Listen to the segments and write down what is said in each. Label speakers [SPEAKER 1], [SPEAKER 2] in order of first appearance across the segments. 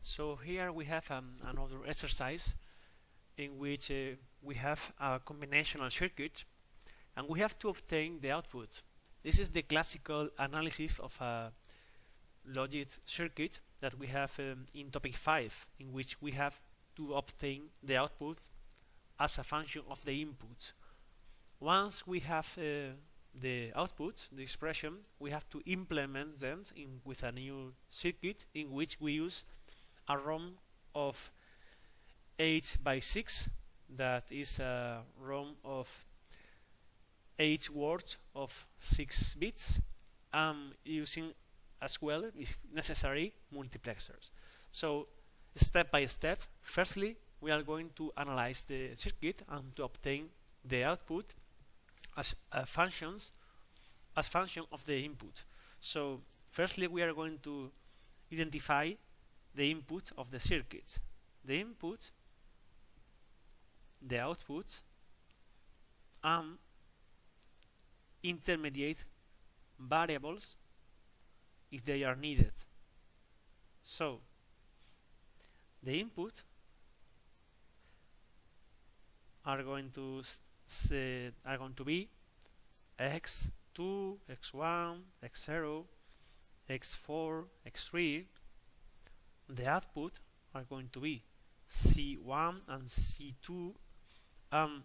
[SPEAKER 1] So here we have another exercise in which we have a combinational circuit and we have to obtain the output. This is the classical analysis of a logic circuit that we have in topic 5, in which we have to obtain the output as a function of the input. Once we have the output, the expression, we have to implement them with a new circuit in which we use a ROM of 8 by 6, that is a ROM of 8 words of 6 bits, and using as well, if necessary, multiplexers. So step by step, firstly we are going to analyze the circuit and to obtain the output as function of the input. So firstly we are going to identify the input of the circuit. The input, the output, and intermediate variables if they are needed. So the input are going to be x2, x1, x0, x4, x3. The output are going to be c1 and c2, and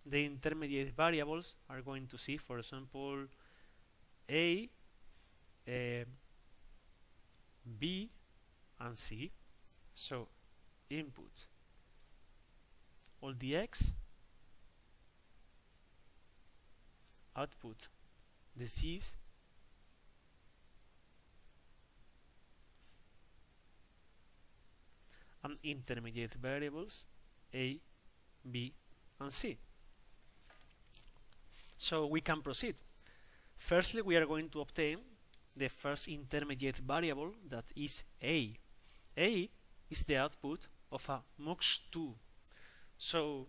[SPEAKER 1] the intermediate variables are going to see, for example, a, b, and c. So input all the x, output the c's, and intermediate variables a, b, and c. So we can proceed. Firstly, we are going to obtain the first intermediate variable, that is a. A is the output of a MUX2. So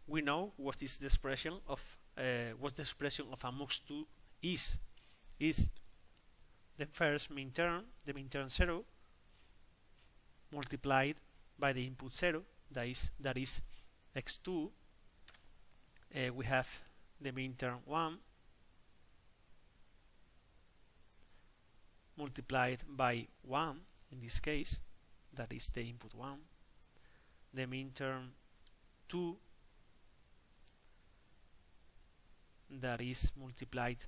[SPEAKER 1] we know what is the expression of a MUX2 is the first min term, the min term 0, multiplied by the input 0, that is x2. We have the min term 1 multiplied by 1, in this case, that is the input 1. The min term 2, that is multiplied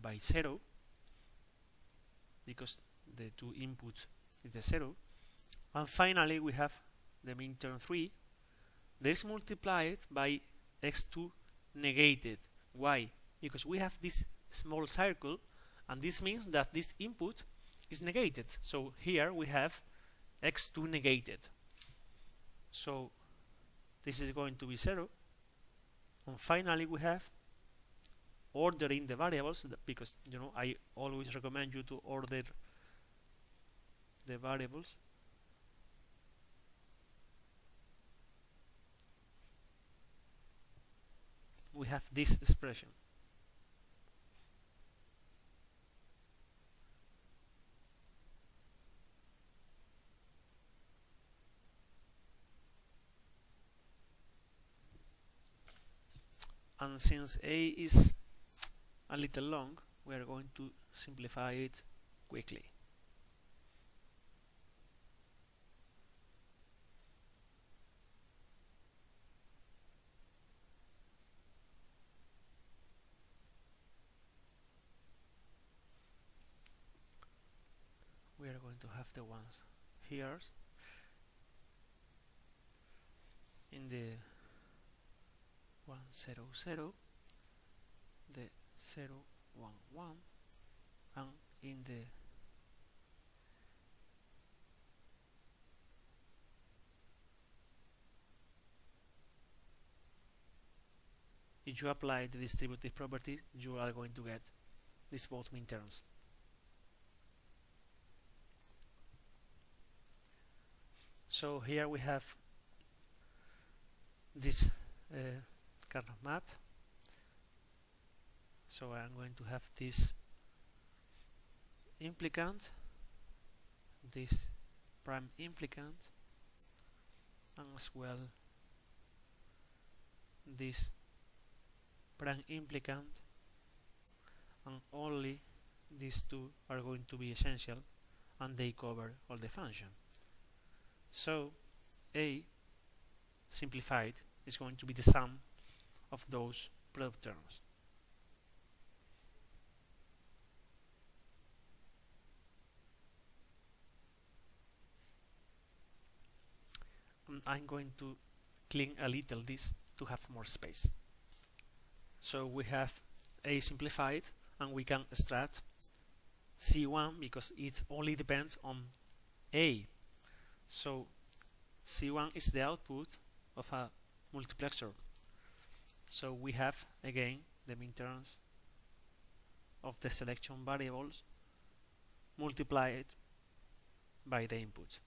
[SPEAKER 1] by 0, because the two inputs is the 0. And finally we have the min term 3, that is multiplied by x2 negated. Why? Because we have this small circle, and this means that this input is negated. So here we have x2 negated. So this is going to be 0. And finally we have ordering the variables, because I always recommend you to order the variables. We have this expression. And since a is a little long, we are going to simplify it quickly. We are going to have the ones here in the 1, 0, 0, the 0, 1, 1, and in the if you apply the distributive property, you are going to get these both min terms. So here we have this Karnaugh map. So I'm going to have this implicant, this prime implicant, and as well this prime implicant, and only these two are going to be essential, and they cover all the function. So A simplified is going to be the sum of those product terms. And I'm going to clean a little this to have more space. So we have A simplified, and we can extract C1 because it only depends on A. So C1 is the output of a multiplexer. So we have again the minterms of the selection variables multiplied by the input.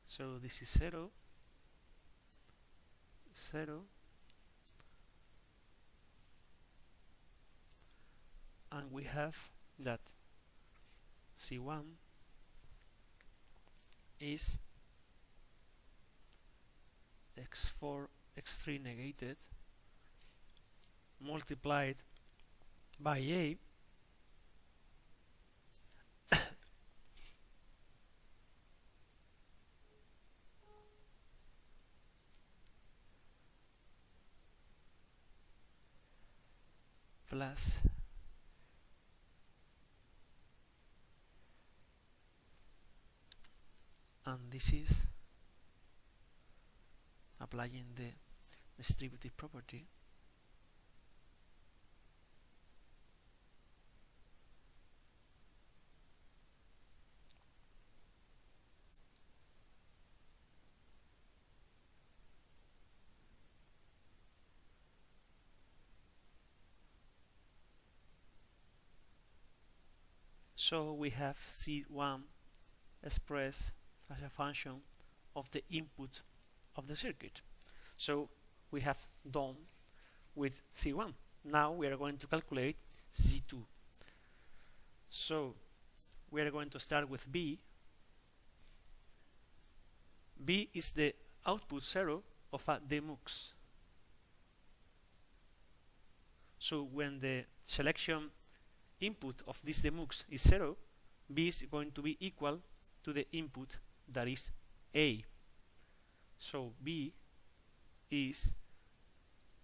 [SPEAKER 1] So this is 0, 0, and we have that C1 is x4, x3 negated multiplied by A plus and this is applying the distributive property. So we have C1 expressed as a function of the input of the circuit. So we have done with C1. Now we are going to calculate C2. So we are going to start with B. B is the output 0 of a demux. So when the selection input of this demux is 0, B is going to be equal to the input that is A. So B is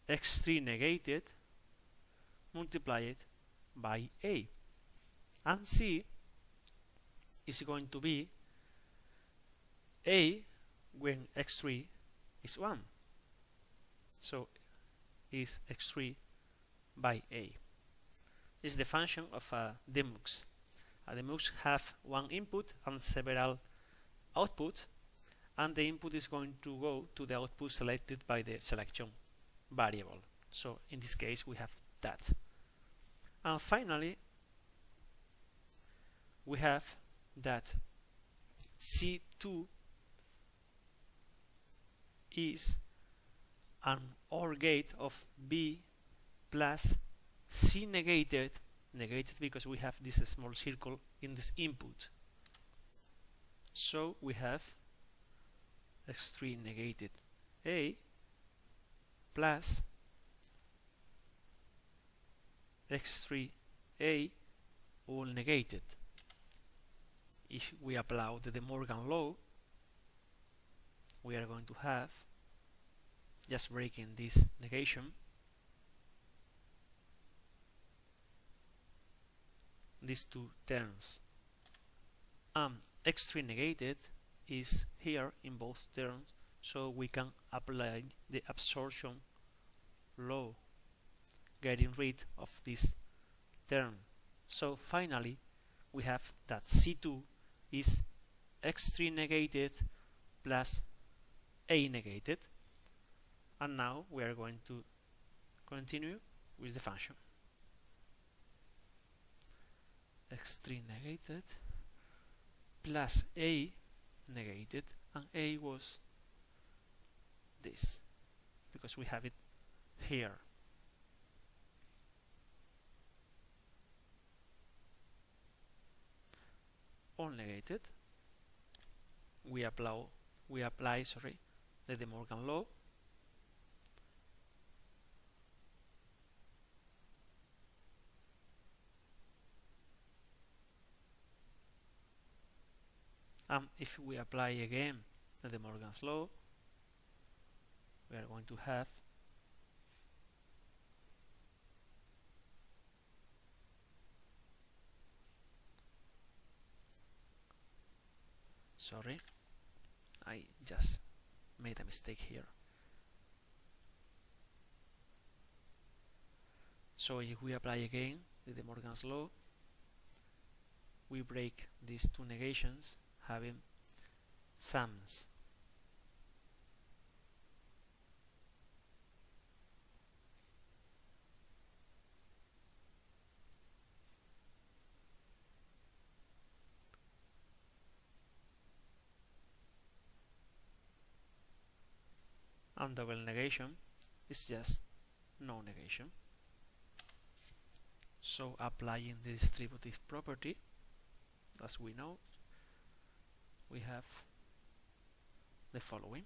[SPEAKER 1] x3 negated multiplied by A, and C is going to be A when x3 is 1. So is x3 by A. Is the function of a demux. A demux have one input and several outputs, and the input is going to go to the output selected by the selection variable. So in this case we have that. And finally we have that C2 is an OR gate of B plus C negated because we have this small circle in this input. So we have x3 negated A plus x3 A all negated. If we apply the De Morgan law, we are going to have, just breaking this negation, these two terms. X3 negated is here in both terms, so we can apply the absorption law, getting rid of this term. So finally we have that C2 is x3 negated plus A negated, and now we are going to continue with the function. x3 negated plus a negated, and a was this, because we have it here. All negated. We apply the De Morgan law. And if we apply again the De Morgan's law, we are going to have sorry, I just made a mistake here. So if we apply again the De Morgan's law, we break these two negations, having sums. And double negation is just no negation. So applying the distributive property, as we know, we have the following.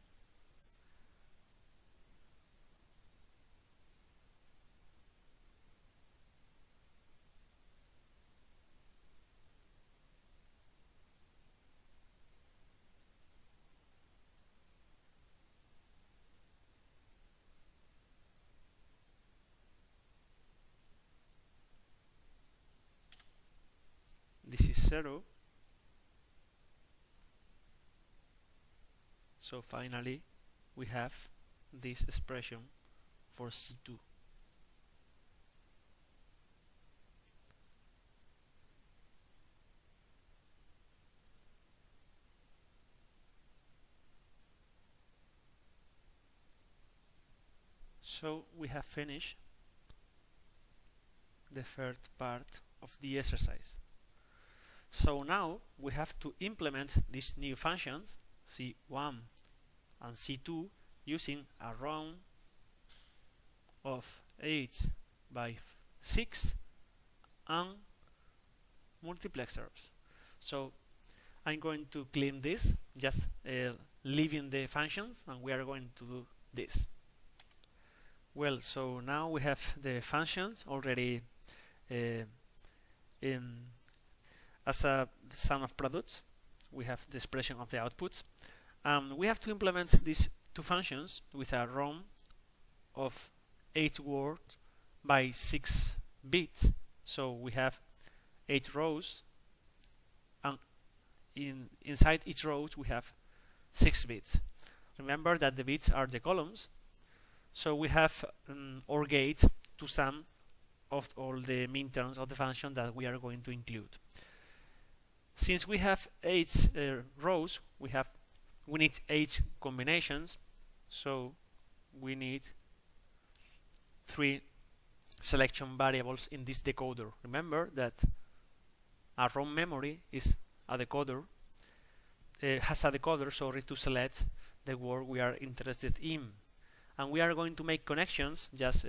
[SPEAKER 1] This is 0. So finally we have this expression for C2. So we have finished the third part of the exercise. So now we have to implement these new functions C1 and C2 using a ROM of 8 by 6 and multiplexers. So I'm going to clean this, just leaving the functions, and we are going to do this. Well, so now we have the functions already as a sum of products. We have the expression of the outputs. We have to implement these two functions with a ROM of 8 words by 6 bits. So we have 8 rows, and inside each row we have 6 bits. Remember that the bits are the columns. So we have OR gate to sum of all the minterms of the function that we are going to include. Since we have 8 rows, we need 8 combinations, so we need 3 selection variables in this decoder. Remember that a ROM memory is a decoder, has a decoder, sorry, to select the word we are interested in, and we are going to make connections just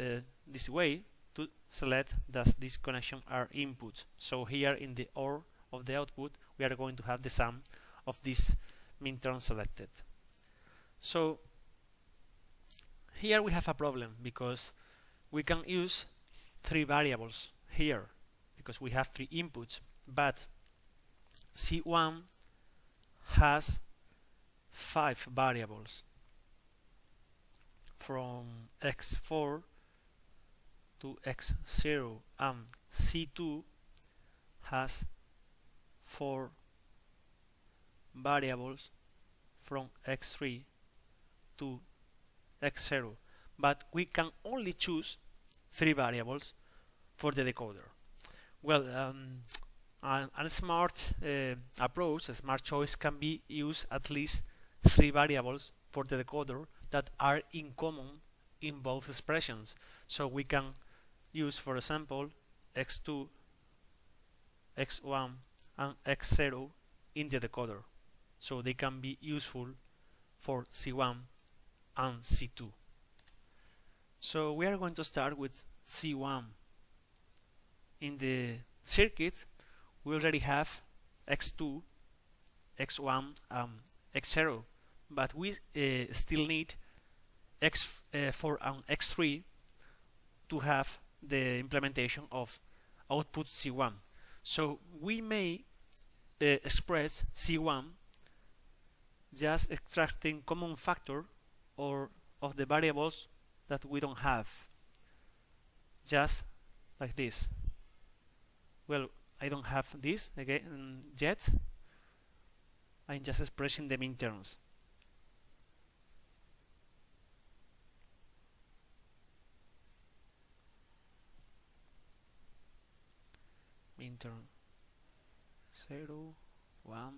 [SPEAKER 1] this way to select that these connections are inputs. So here in the OR of the output, we are going to have the sum of this minterm selected. So here we have a problem, because we can use 3 variables here because we have 3 inputs, but C1 has 5 variables from x4 to x0, and C2 has 4 variables from x3 to x0, but we can only choose 3 variables for the decoder. Well, a smart approach, a smart choice, can be use at least 3 variables for the decoder that are in common in both expressions. So we can use, for example, x2, x1, and x0 in the decoder, so they can be useful for C1 and C2. So we are going to start with C1. In the circuit, we already have x2, x1, x0, but we still need x4 and x3 to have the implementation of output C1. So we may express C1 just extracting common factor or of the variables that we don't have, just like this. Well, I don't have this again yet. I'm just expressing the minterms. Minterm 0, 1,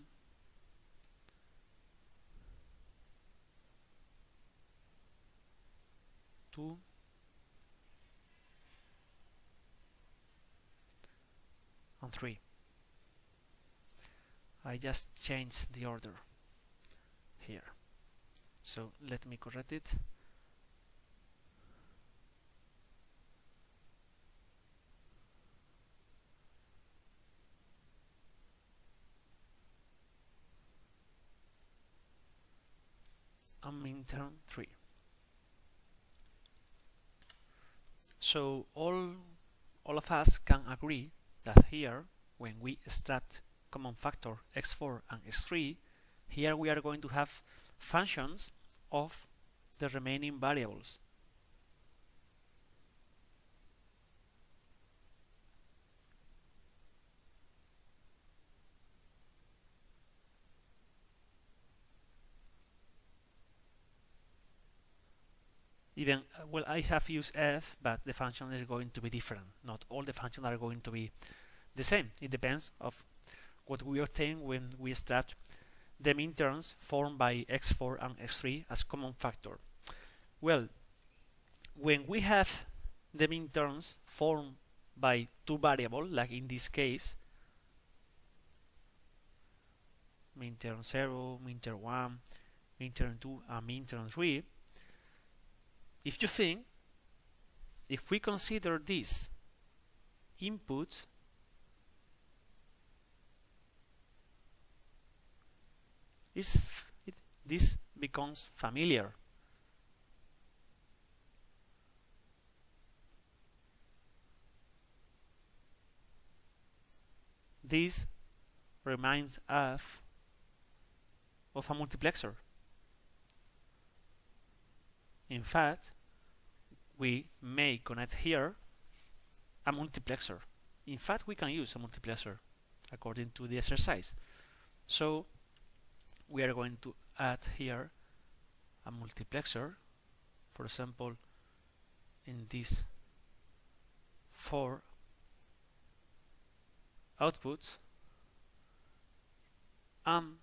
[SPEAKER 1] 2, and 3. I just changed the order here, so let me correct it. And minterm 3. So all of us can agree that here, when we extract common factor x4 and x3, here we are going to have functions of the remaining variables. Even, well, I have used f, but the function is going to be different. Not all the functions are going to be the same. It depends of what we obtain when we extract the minterms formed by x4 and x3 as common factor. Well, when we have the minterms formed by two variables, like in this case, minterm 0, minterm 1, minterm 2, and minterm 3, if you think, if we consider these inputs, this becomes familiar. This reminds us of a multiplexer. In fact, we may connect here a multiplexer. In fact, we can use a multiplexer according to the exercise. So we are going to add here a multiplexer, for example, in these 4 outputs, and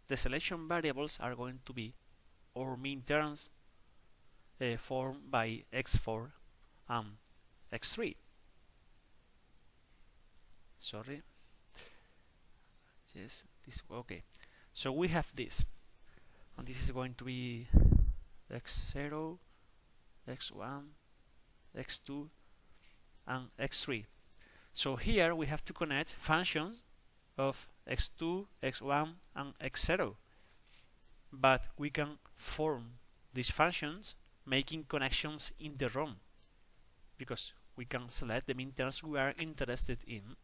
[SPEAKER 1] the selection variables are going to be our minterms formed by x4 and x3. Sorry. Yes, this, okay. So we have this, and this is going to be x0, x1, x2, and x3. So here we have to connect functions of x2, x1, and x0, but we can form these functions making connections in the ROM, because we can select the minterms we are interested in.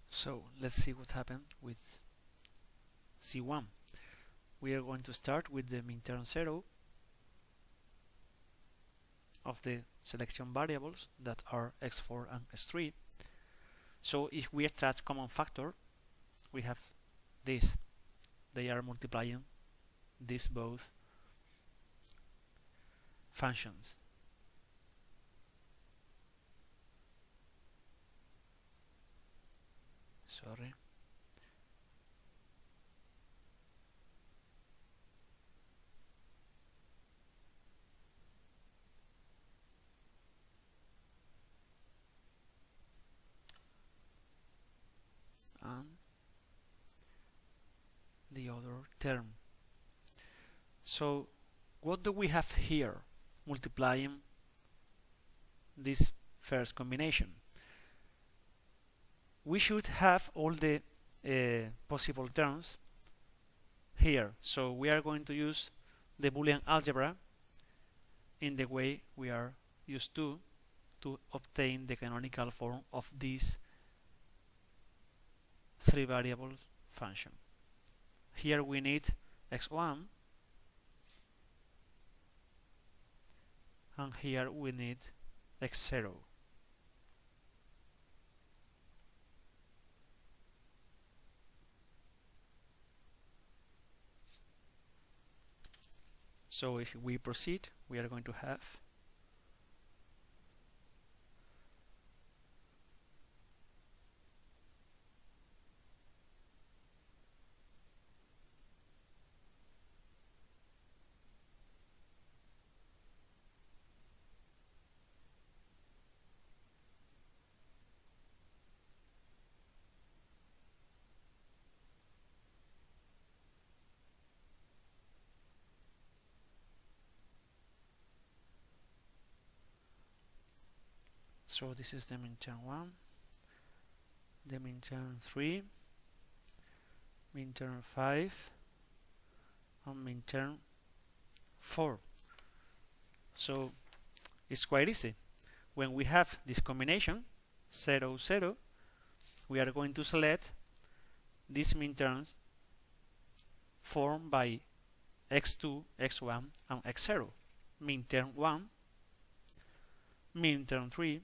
[SPEAKER 1] So let's see what happened with C1. We are going to start with the minterm 0 of the selection variables that are x4 and x3. So if we extract common factor, we have this. They are multiplying these both functions. Sorry. term. So what do we have here multiplying this first combination? We should have all the possible terms here. So we are going to use the Boolean algebra in the way we are used to obtain the canonical form of this three variables function. Here we need x1 and here we need x0. So if we proceed, we are going to have so this is the minterm 1, the minterm 3, minterm 5, and minterm 4. So it's quite easy. When we have this combination 0, 0, we are going to select these minterms formed by x2, x1, and x0. Minterm 1, minterm 3,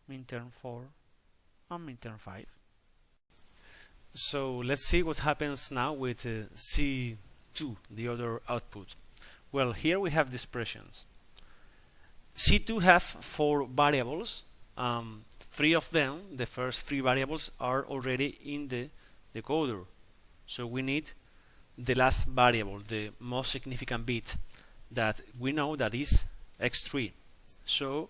[SPEAKER 1] minterm 4, and minterm 5. So let's see what happens now with C2, the other output. Well, here we have the expressions. C2 have 4 variables. 3 of them, the first 3 variables, are already in the decoder. So we need the last variable, the most significant bit that we know that is x3. So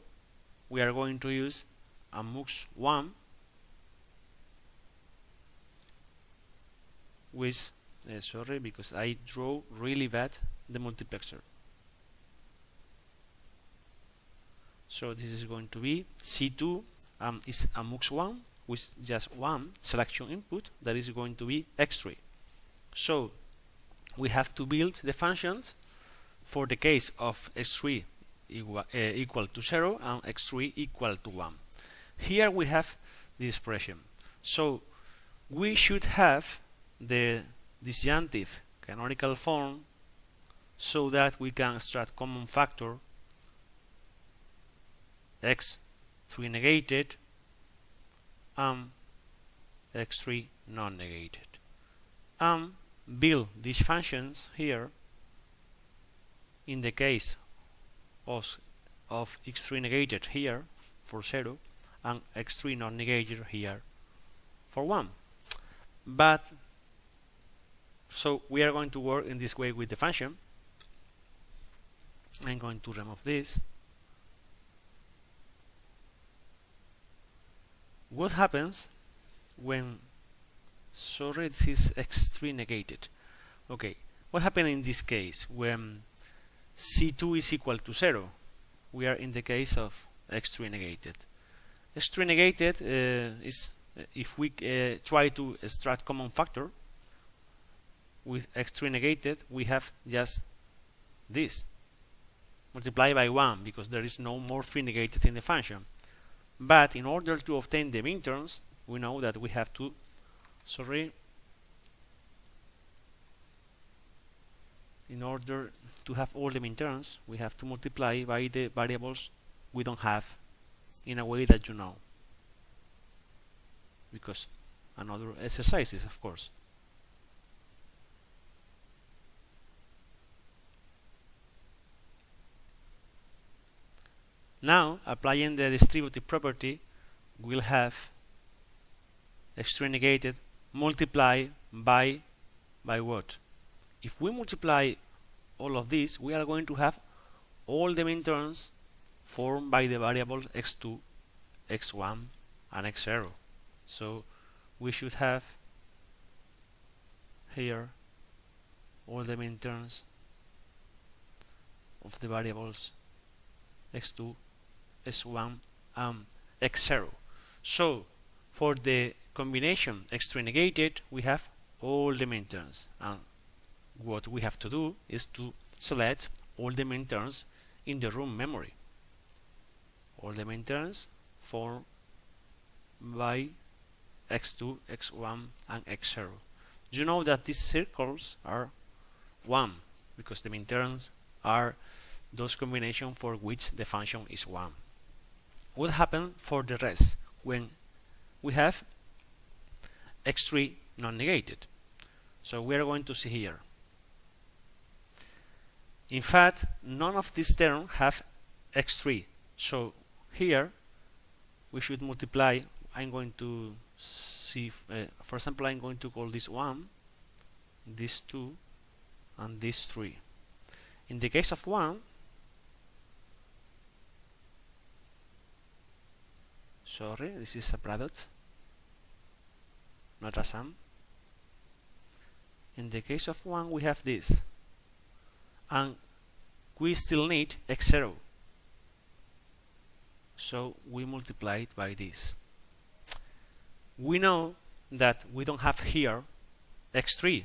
[SPEAKER 1] we are going to use a mux1 with sorry, because I draw really bad the multiplexer. So this is going to be C2 is a mux1 with just one selection input that is going to be x3. So we have to build the functions for the case of x3 equal to 0 and x3 equal to 1. Here we have the expression. So we should have the disjunctive canonical form so that we can extract common factor x3 negated and x3 non-negated, and build these functions here in the case of x3 negated here for 0 and x3 non-negated here for 1. But so we are going to work in this way with the function. I'm going to remove this. What happens when, sorry, this is x3 negated. Okay, what happened in this case when C2 is equal to 0? We are in the case of x3 negated. X3 negated is if we try to extract common factor with x3 negated, we have just this multiplied by 1 because there is no more 3 negated in the function. But in order to obtain the minterms, we know that we have to, in order to have all the minterms, we have to multiply by the variables we don't have in a way that you know. Because another exercises, of course. Now, applying the distributive property, we'll have x3 negated multiplied by what? If we multiply all of this, we are going to have all the minterms formed by the variables x2, x1, and x0. So we should have here all the main terms of the variables x2, x1, and x0. So for the combination x3 negated, we have all the main terms, and what we have to do is to select all the main terms in the room memory. All the main terms formed by x2, x1, and x0. You know that these circles are 1 because the main terms are those combinations for which the function is 1. What happens for the rest when we have x3 non-negated? So we are going to see here. In fact, none of these terms have x3. So here we should multiply. I'm going to see, for example, I'm going to call this 1, this 2, and this 3. In the case of 1, sorry, this is a product, not a sum. In the case of 1, we have this, and we still need x0. So we multiply it by this. We know that we don't have here x3,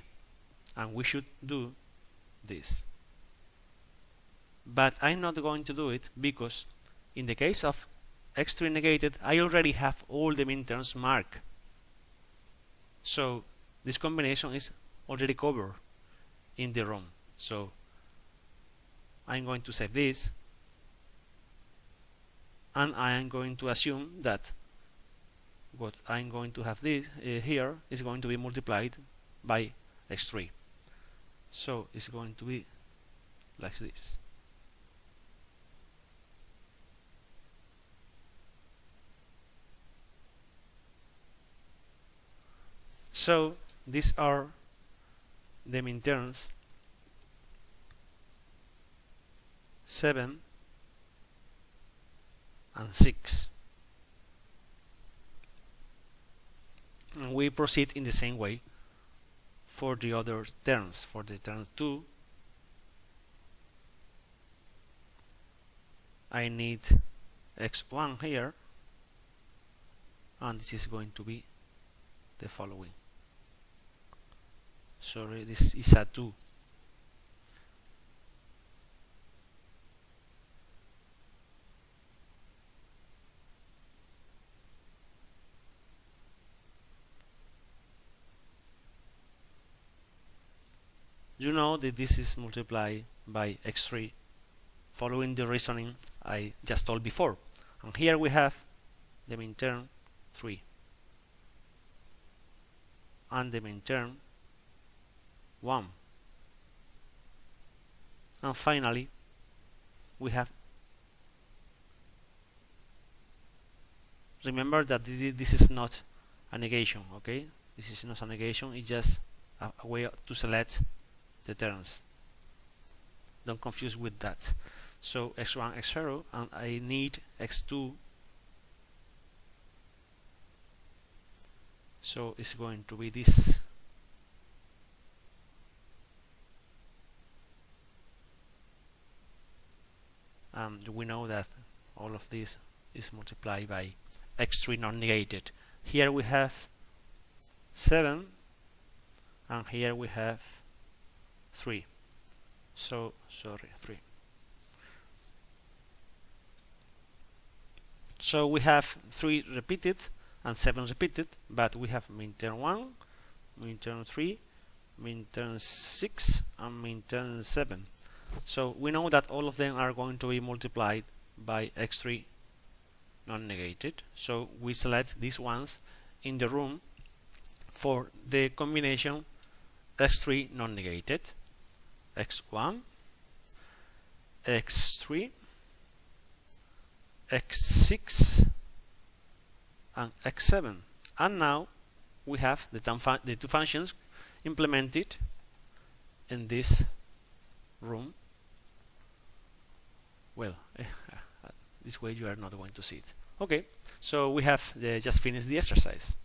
[SPEAKER 1] and we should do this. But I'm not going to do it because in the case of x3 negated, I already have all the main terms marked. So this combination is already covered in the ROM. So I'm going to save this, and I am going to assume that what I'm going to have this here is going to be multiplied by x3. So it's going to be like this. So these are the main terms 7 and 6. And we proceed in the same way for the other terms. For the terms 2, I need x1 here, and this is going to be the following. Sorry, this is a 2. You know that this is multiplied by x3 following the reasoning I just told before. And here we have the main term 3 and the main term 1. And finally we have, remember that this is not a negation, okay? This is not a negation, it's just a way to select the terms. Don't confuse with that. So x1, x0, and I need x2. So it's going to be this. And we know that all of this is multiplied by x3 non-negated. Here we have 7, and here we have 3. So, sorry, 3. So we have 3 repeated and 7 repeated, but we have main term 1, main term 3, main term 6, and main term 7. So we know that all of them are going to be multiplied by x3 non-negated. So we select these ones in the room for the combination x3 non-negated. x1, x3, x6, and x7. And now we have the two functions implemented in this room. Well, this way you are not going to see it. Okay, so we have just finished the exercise.